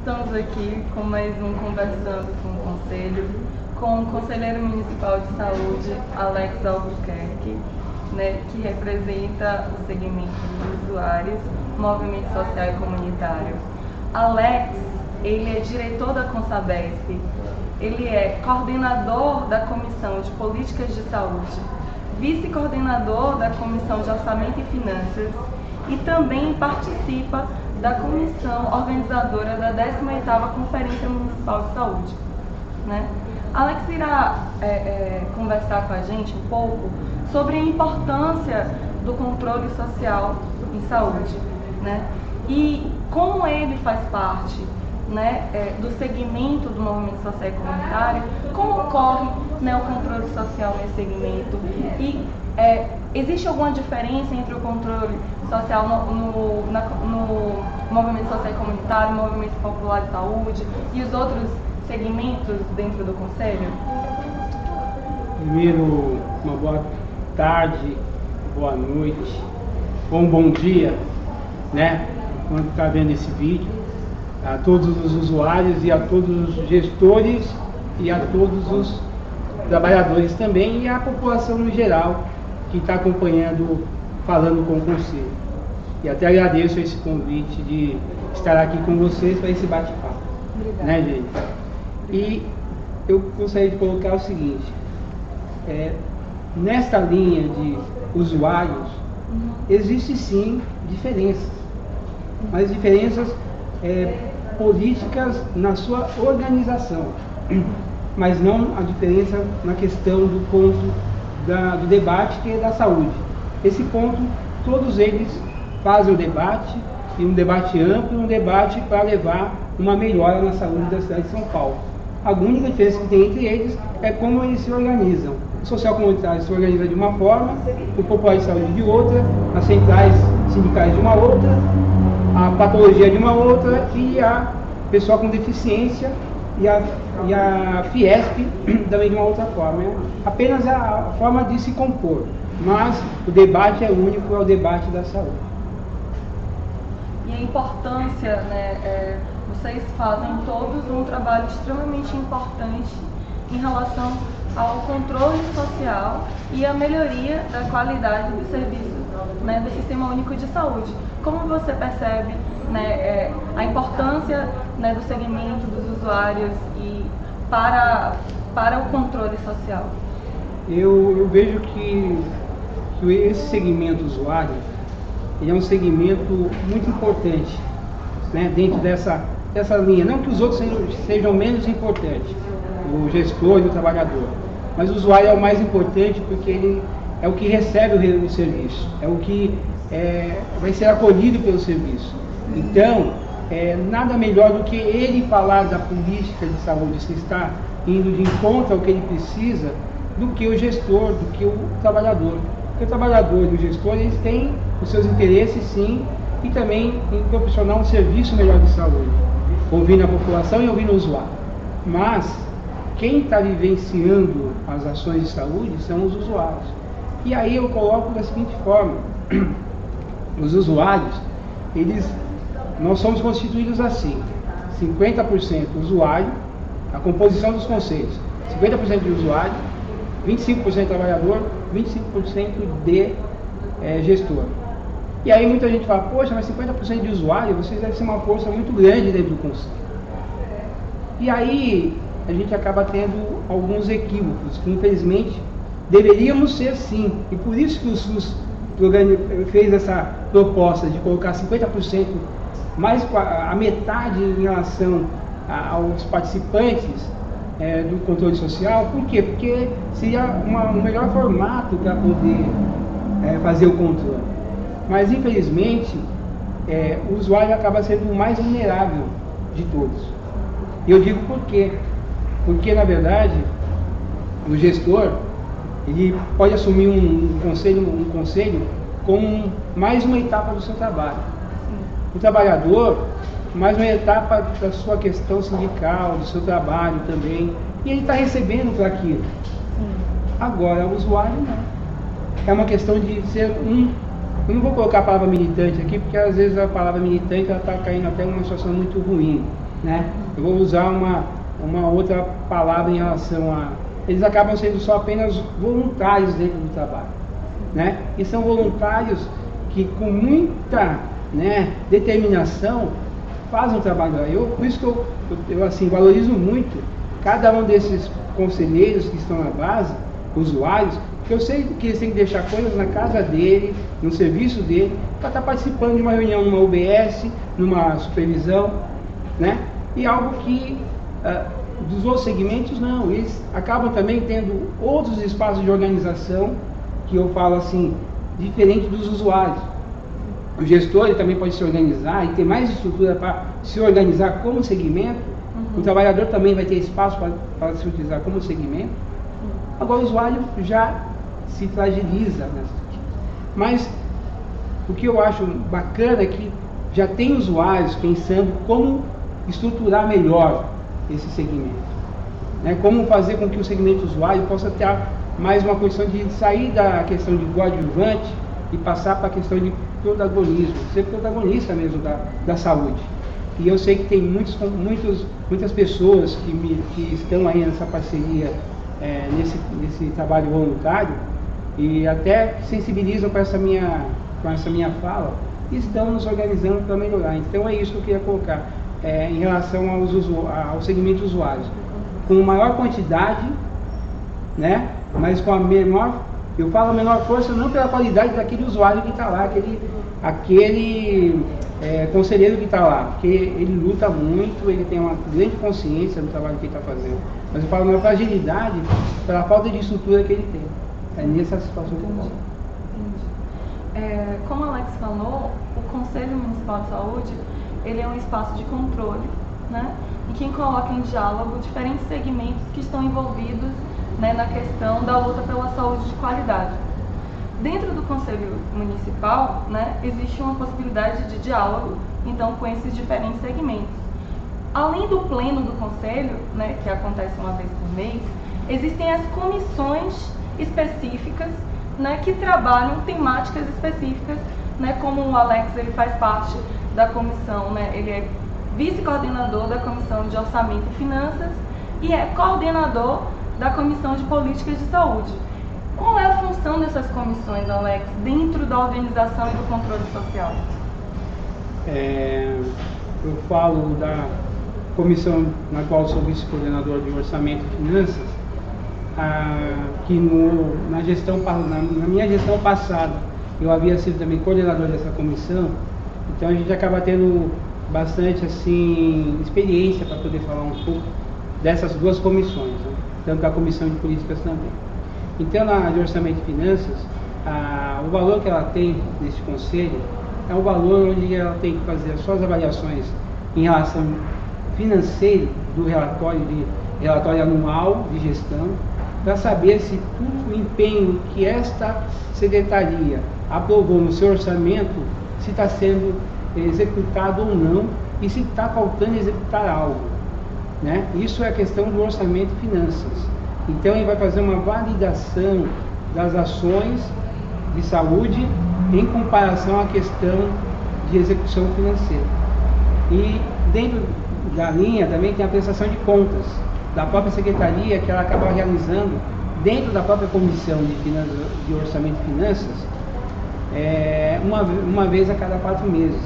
estamos aqui com mais um Conversando com o Conselho, com o Conselheiro Municipal de Saúde, Alex Albuquerque, né, que representa o segmento dos usuários, movimento social e comunitário. Alex, ele é diretor da Consabesp, ele é coordenador da Comissão de Políticas de Saúde, vice-coordenador da Comissão de Orçamento e Finanças e também participa da comissão organizadora da 18ª Conferência Municipal de Saúde, né? Alex irá conversar com a gente um pouco sobre a importância do controle social em saúde, né? E como ele faz parte, né, do segmento do movimento social e comunitário, como ocorre, né, o controle social nesse segmento e existe alguma diferença entre o controle social no movimento social e comunitário, no movimento popular de saúde e os outros segmentos dentro do Conselho? Primeiro, uma boa tarde, boa noite, ou um bom dia, né, quando está vendo esse vídeo, a todos os usuários e a todos os gestores e a todos os trabalhadores também e a população no geral que está acompanhando, falando com o Conselho. E até agradeço esse convite de estar aqui com vocês para esse bate-papo. Né, gente? E eu gostaria de colocar o seguinte, nesta linha de usuários, existe sim diferenças, mas diferenças políticas na sua organização, mas não a diferença na questão do ponto do debate, que é da saúde. Esse ponto, todos eles fazem o debate, e um debate amplo, um debate para levar uma melhora na saúde da cidade de São Paulo. A única diferença que tem entre eles é como eles se organizam. O social comunitário se organiza de uma forma, o popular de saúde de outra, as centrais sindicais de uma outra, a patologia de uma outra e a pessoa com deficiência e a Fiesp também de uma outra forma. É apenas a forma de se compor, mas o debate é único, é o debate da saúde. E a importância, né, vocês fazem todos um trabalho extremamente importante em relação ao controle social e a melhoria da qualidade do serviço, né, do Sistema Único de Saúde. Como você percebe, né, a importância, né, do segmento dos usuários e para o controle social? Eu vejo que esse segmento usuário ele é um segmento muito importante, né, dentro dessa linha. Não que os outros sejam menos importantes, o gestor e o trabalhador, mas o usuário é o mais importante porque ele é o que recebe o serviço, é o que vai ser acolhido pelo serviço. Então, nada melhor do que ele falar da política de saúde, se está indo de encontro ao que ele precisa, do que o gestor, do que o trabalhador. Porque o trabalhador e o gestor, eles têm os seus interesses, sim, e também em proporcionar um serviço melhor de saúde, ouvindo a população e ouvindo o usuário. Mas quem está vivenciando as ações de saúde são os usuários. E aí eu coloco da seguinte forma: os usuários, nós somos constituídos assim, 50% usuário, a composição dos conselhos, 50% de usuário, 25% trabalhador, 25% de gestor. E aí muita gente fala, poxa, mas 50% de usuário, vocês devem ser uma força muito grande dentro do conselho. E aí a gente acaba tendo alguns equívocos, que infelizmente deveríamos ser sim. E por isso que o SUS fez essa proposta de colocar 50%, mais a metade em relação aos participantes do controle social. Por quê? Porque seria um melhor formato para poder fazer o controle. Mas infelizmente o usuário acaba sendo o mais vulnerável de todos. E eu digo por quê? Porque na verdade o gestor ele pode assumir um conselho como mais uma etapa do seu trabalho. O trabalhador, mais uma etapa da sua questão sindical, do seu trabalho também. E ele está recebendo para aquilo. Agora, o usuário não. É uma questão de ser eu não vou colocar a palavra militante aqui, porque às vezes a palavra militante está caindo até em uma situação muito ruim. né? Eu vou usar uma outra palavra em relação a... Eles acabam sendo só apenas voluntários dentro do trabalho, né? E são voluntários que com muita, né, determinação fazem o trabalho. Por isso que eu assim, valorizo muito cada um desses conselheiros que estão na base, usuários, que eu sei que eles têm que deixar coisas na casa dele, no serviço dele, para estar participando de uma reunião numa UBS, numa supervisão, né? E algo que dos outros segmentos não, eles acabam também tendo outros espaços de organização, que eu falo assim, diferente dos usuários. O gestor ele também pode se organizar e ter mais estrutura para se organizar como segmento. O trabalhador também vai ter espaço para se utilizar como segmento. Agora o usuário já se fragiliza nessa. Mas o que eu acho bacana é que já tem usuários pensando como estruturar melhor esse segmento, né? Como fazer com que o segmento usuário possa ter mais uma condição de sair da questão de coadjuvante e passar para a questão de protagonismo, ser protagonista mesmo da saúde. E eu sei que tem muitas pessoas que estão aí nessa parceria, nesse trabalho voluntário, e até sensibilizam com essa minha fala, e estão nos organizando para melhorar. Então é isso que eu queria colocar, em relação ao segmento usuários, com maior quantidade, né, mas com a menor, eu falo menor força não pela qualidade daquele usuário que está lá, aquele conselheiro que está lá, porque ele luta muito, ele tem uma grande consciência do trabalho que ele está fazendo, mas eu falo menor fragilidade pela falta de estrutura que ele tem. É nessa situação que eu falo. Como o Alex falou, o Conselho Municipal de Saúde, ele é um espaço de controle, né, e quem coloca em diálogo diferentes segmentos que estão envolvidos, né, na questão da luta pela saúde de qualidade. Dentro do Conselho Municipal, né, existe uma possibilidade de diálogo, então, com esses diferentes segmentos. Além do pleno do Conselho, né, que acontece uma vez por mês, existem as comissões específicas, né, que trabalham temáticas específicas, né, como o Alex ele faz parte da comissão, né, ele é vice-coordenador da Comissão de Orçamento e Finanças e é coordenador da Comissão de Políticas de Saúde. Qual é a função dessas comissões, Alex, dentro da organização e do controle social? Eu falo da comissão na qual sou vice-coordenador de Orçamento e Finanças, que na minha gestão passada eu havia sido também coordenador dessa comissão, então a gente acaba tendo bastante assim, experiência para poder falar um pouco dessas duas comissões, né? Tanto a Comissão de Políticas também. Então, na de Orçamento e Finanças, o valor que ela tem nesse conselho é um valor onde ela tem que fazer as suas avaliações em relação financeira do relatório anual de gestão, para saber se todo o empenho que esta secretaria aprovou no seu orçamento, se está sendo executado ou não, e se está faltando executar algo, né? Isso é a questão do orçamento e finanças. Então ele vai fazer uma validação das ações de saúde em comparação à questão de execução financeira. E dentro da linha também tem a prestação de contas da própria secretaria, que ela acaba realizando dentro da própria comissão de orçamento e finanças, uma vez a cada 4 meses,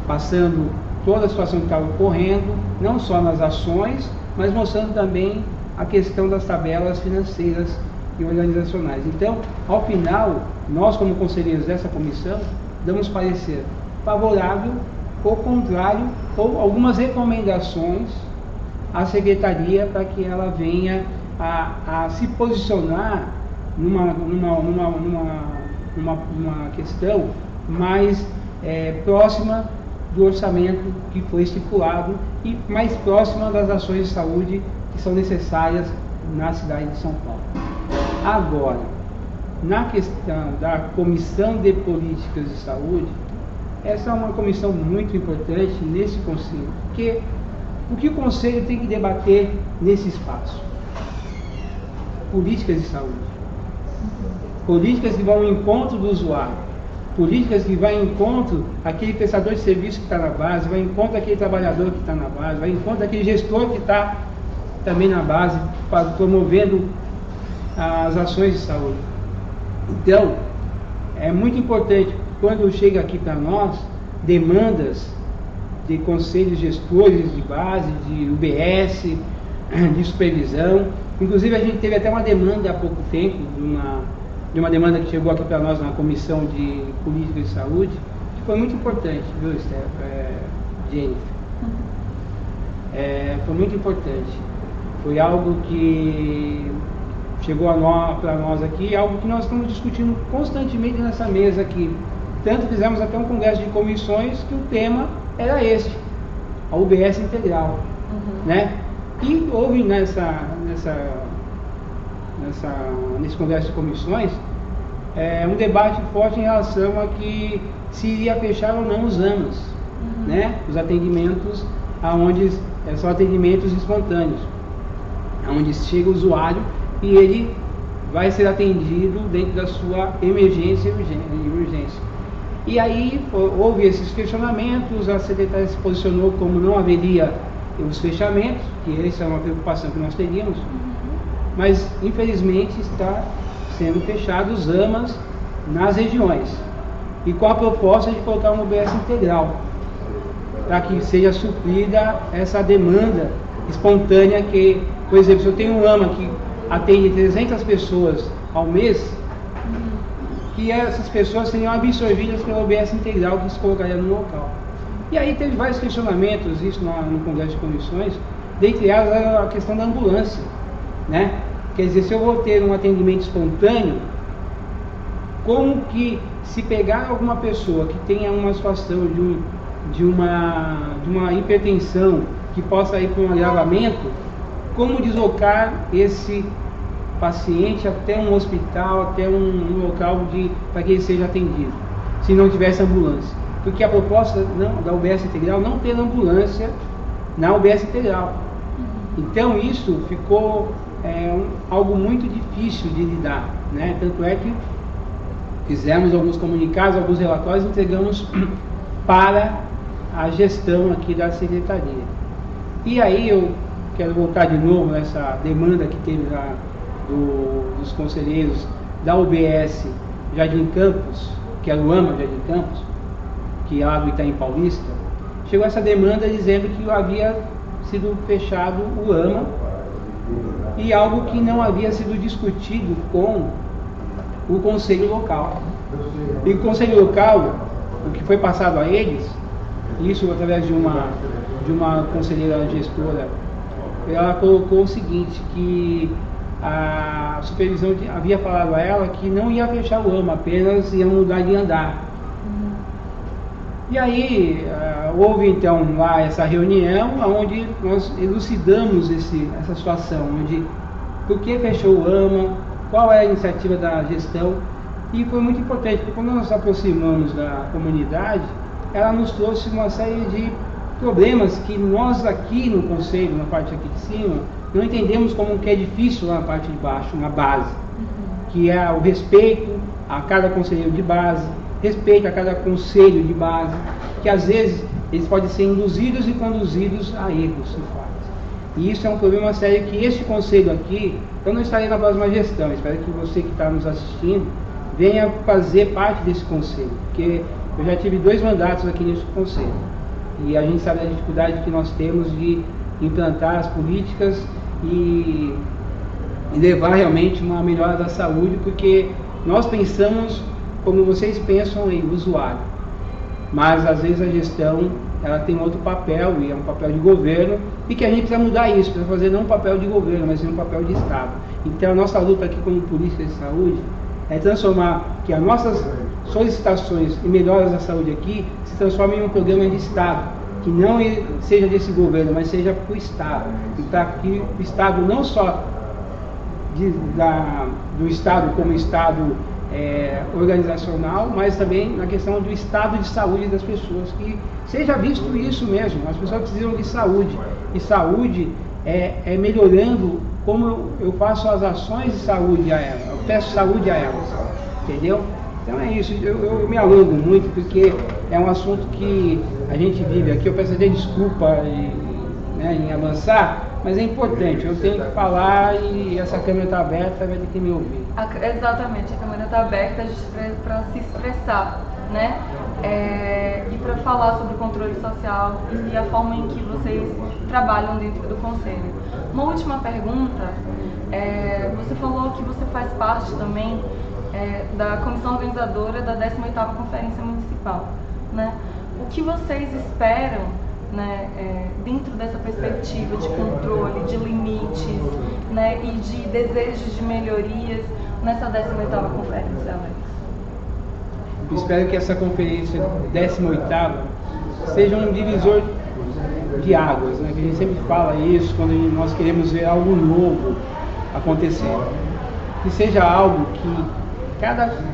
passando toda a situação que está ocorrendo, não só nas ações, mas mostrando também a questão das tabelas financeiras e organizacionais. Então, ao final, nós como conselheiros dessa comissão, damos parecer favorável ou contrário, ou algumas recomendações à secretaria para que ela venha a se posicionar numa questão mais próxima do orçamento que foi estipulado e mais próxima das ações de saúde que são necessárias na cidade de São Paulo. Agora, na questão da Comissão de Políticas de Saúde, essa é uma comissão muito importante nesse conselho, porque o que o conselho tem que debater nesse espaço? Políticas de saúde. Políticas que vão ao encontro do usuário. políticas que vai em encontro àquele prestador de serviço que está na base, vai em encontro àquele trabalhador que está na base, vai em encontro àquele gestor que está também na base, promovendo as ações de saúde. Então, é muito importante, quando chega aqui para nós, demandas de conselhos gestores de base, de UBS, de supervisão. Inclusive, a gente teve até uma demanda há pouco tempo, de uma demanda que chegou aqui para nós na Comissão de Política de Saúde, que foi muito importante, viu, Jennifer? Foi muito importante. Foi algo que chegou para nós aqui, algo que nós estamos discutindo constantemente nessa mesa aqui. Tanto fizemos até um congresso de comissões que o tema era este, a UBS integral, né? E houve nesse congresso de comissões um debate forte em relação a que se iria fechar ou não os AMAs, né? Os atendimentos aonde são atendimentos espontâneos, onde chega o usuário e ele vai ser atendido dentro da sua emergência e urgência. E aí houve esses questionamentos, a secretária se posicionou como não haveria os fechamentos, que essa é uma preocupação que nós teríamos, mas infelizmente está sendo fechados os AMAs nas regiões, e com a proposta de colocar uma UBS integral, para que seja suprida essa demanda espontânea que, por exemplo, se eu tenho um AMA que atende 300 pessoas ao mês, que essas pessoas seriam absorvidas pela UBS integral que se colocaria no local. E aí teve vários questionamentos, isso no Congresso de Comissões, dentre elas a questão da ambulância, né? Quer dizer, se eu vou ter um atendimento espontâneo, como que, se pegar alguma pessoa que tenha uma situação de uma hipertensão, que possa ir para um agravamento, como deslocar esse paciente até um hospital, até um local para que ele seja atendido, se não tivesse ambulância? Porque a proposta da UBS integral não ter ambulância na UBS integral. Então isso ficou algo muito difícil de lidar, né? Tanto é que fizemos alguns comunicados, alguns relatórios, entregamos para a gestão aqui da Secretaria. E aí eu quero voltar de novo nessa demanda que teve dos conselheiros da UBS Jardim Campos, que era o AMA Jardim Campos, que é lá do Itaim Paulista. Chegou essa demanda dizendo que havia sido fechado o AMA, e algo que não havia sido discutido com o Conselho Local. E o Conselho Local, o que foi passado a eles, isso através de uma conselheira gestora, ela colocou o seguinte, que a supervisão havia falado a ela que não ia fechar o AMA, apenas ia mudar de andar. E aí houve então lá essa reunião onde nós elucidamos essa situação, onde por que fechou o AMA, qual é a iniciativa da gestão, e foi muito importante, porque quando nós nos aproximamos da comunidade, ela nos trouxe uma série de problemas que nós aqui no Conselho, na parte aqui de cima, não entendemos como que é difícil lá na parte de baixo, na base, que é o respeito a cada conselheiro de base, respeito a cada conselho de base, que às vezes eles podem ser induzidos e conduzidos a erros se faz. E isso é um problema sério que este conselho aqui, eu não estarei na próxima gestão, espero que você que está nos assistindo venha fazer parte desse conselho, porque eu já tive 2 mandatos aqui nesse conselho, e a gente sabe a dificuldade que nós temos de implantar as políticas e levar realmente uma melhora da saúde, porque nós pensamos como vocês pensam em usuário, mas às vezes a gestão ela tem outro papel, e é um papel de governo, e que a gente precisa mudar isso, precisa fazer não um papel de governo, mas sim um papel de Estado. Então a nossa luta aqui como política de saúde é transformar que as nossas solicitações e melhoras da saúde aqui se transformem em um programa de Estado, que não seja desse governo, mas seja para o Estado, e para que o Estado não só do Estado como Estado organizacional, mas também na questão do estado de saúde das pessoas, que seja visto isso mesmo. As pessoas precisam de saúde, e saúde é melhorando como eu faço as ações de saúde a elas, eu peço saúde a elas, entendeu? Então é isso, eu me alongo muito porque é um assunto que a gente vive aqui. Eu peço até desculpa em avançar, mas é importante, eu tenho que falar e essa câmera está aberta, vai ter que me ouvir. Exatamente, a câmera está aberta para se expressar, né? E para falar sobre o controle social e a forma em que vocês trabalham dentro do Conselho. Uma última pergunta, você falou que você faz parte também da comissão organizadora da 18ª Conferência Municipal, né? O que vocês esperam, né, dentro dessa perspectiva de controle, de limites, né, e de desejos de melhorias nessa 18ª Conferência, Alex? Eu espero que essa conferência 18ª seja um divisor de águas, né? Que a gente sempre fala isso quando nós queremos ver algo novo acontecer. Que seja algo que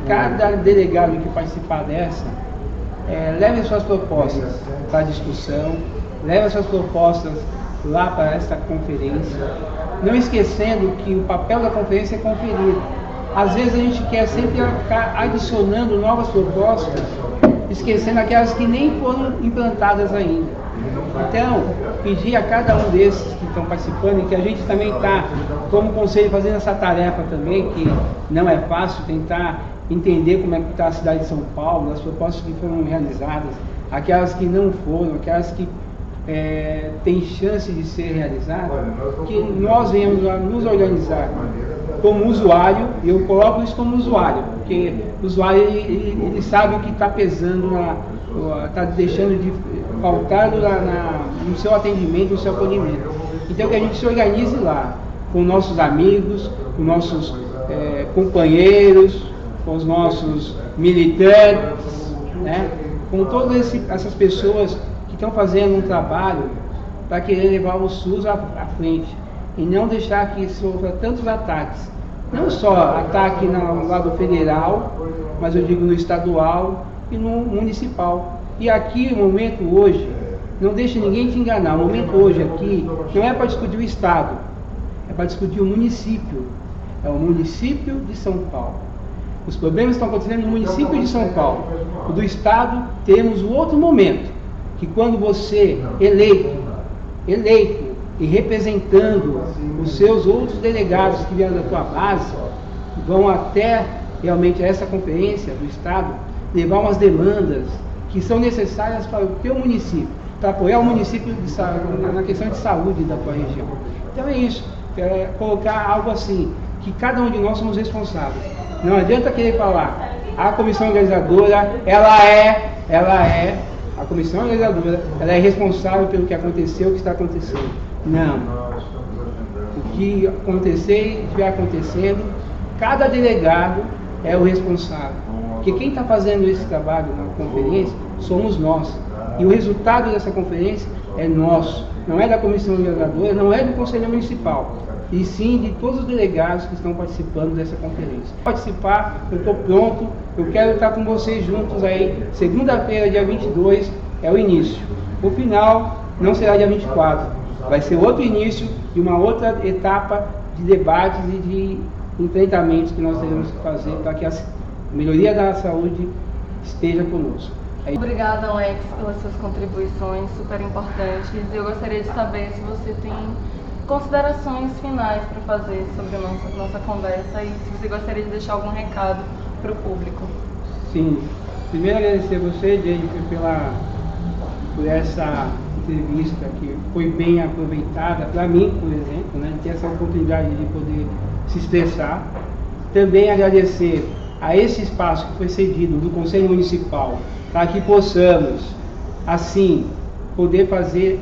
cada delegado que participar dessa leve suas propostas para discussão, leve suas propostas lá para esta conferência, não esquecendo que o papel da conferência é conferir. Às vezes a gente quer sempre ficar adicionando novas propostas, esquecendo aquelas que nem foram implantadas ainda. Então, pedir a cada um desses que estão participando, e que a gente também está, como conselho, fazendo essa tarefa também, que não é fácil, tentar entender como é que está a cidade de São Paulo, as propostas que foram realizadas, aquelas que não foram, aquelas que têm chance de ser realizadas, que nós venhamos a nos organizar como usuário. Eu coloco isso como usuário, porque o usuário ele sabe o que está pesando, está deixando de faltar no seu atendimento, no seu acolhimento. Então que a gente se organize lá, com nossos amigos, com nossos companheiros, com os nossos militantes, né? Com todas essas pessoas que estão fazendo um trabalho para querer levar o SUS à frente e não deixar que sofra tantos ataques, não só ataque no lado federal, mas eu digo no estadual e no municipal. E aqui o momento hoje, não deixe ninguém te enganar, o momento hoje aqui não é para discutir o estado, é para discutir o município, é o município de São Paulo. Os problemas estão acontecendo no município de São Paulo. O do estado temos o outro momento, que quando você eleito e representando os seus outros delegados que vieram da tua base, vão até realmente a essa conferência do estado levar umas demandas que são necessárias para o teu município, para apoiar o município na questão de saúde da tua região. Então é isso, colocar algo assim, que cada um de nós somos responsáveis. Não adianta querer falar, a comissão organizadora, a comissão organizadora, ela é responsável pelo que aconteceu, o que está acontecendo. Não. O que acontecer e estiver acontecendo, cada delegado é o responsável. Porque quem está fazendo esse trabalho na conferência somos nós. E o resultado dessa conferência é nosso. Não é da comissão organizadora, não é do Conselho Municipal, e sim de todos os delegados que estão participando dessa conferência. Participar, eu estou pronto, eu quero estar com vocês juntos aí. Segunda-feira, dia 22, é o início. O final não será dia 24, vai ser outro início e uma outra etapa de debates e de enfrentamentos que nós teremos que fazer para que a melhoria da saúde esteja conosco. Obrigada, Alex, pelas suas contribuições super importantes. Eu gostaria de saber se você tem considerações finais para fazer sobre a nossa conversa e se você gostaria de deixar algum recado para o público. Sim, primeiro agradecer a você, Jennifer, por essa entrevista que foi bem aproveitada para mim, por exemplo, né, ter essa oportunidade de poder se expressar. Também agradecer a esse espaço que foi cedido do Conselho Municipal, para que possamos, assim, poder fazer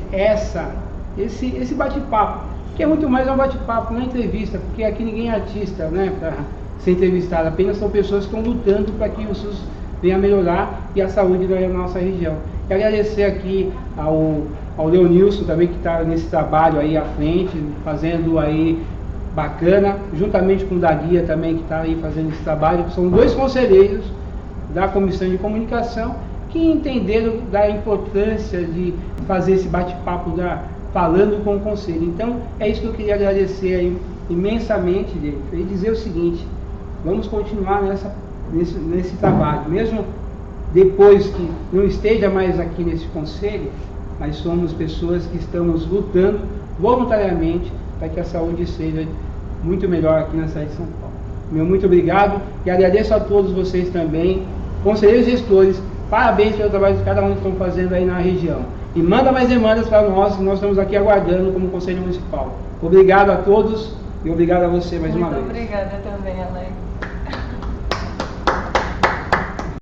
esse bate-papo, que é muito mais um bate-papo, não é entrevista, porque aqui ninguém é artista, né, para ser entrevistado, apenas são pessoas que estão lutando para que o SUS venha a melhorar e a saúde da nossa região. E agradecer aqui ao Leonilson também, que está nesse trabalho aí à frente, fazendo aí bacana, juntamente com o Daguia também, que está aí fazendo esse trabalho. São dois conselheiros da Comissão de Comunicação que entenderam da importância de fazer esse bate-papo falando com o Conselho. Então, é isso que eu queria agradecer aí imensamente, e dizer o seguinte: vamos continuar nessa nesse trabalho, mesmo depois que não esteja mais aqui nesse conselho, mas somos pessoas que estamos lutando voluntariamente para que a saúde seja muito melhor aqui na cidade de São Paulo. Meu muito obrigado e agradeço a todos vocês também, conselheiros e gestores, parabéns pelo trabalho que cada um estão fazendo aí na região. E manda mais demandas para nós, que nós estamos aqui aguardando como Conselho Municipal. Obrigado a todos e obrigado a você mais uma vez. Muito obrigada também, Alex.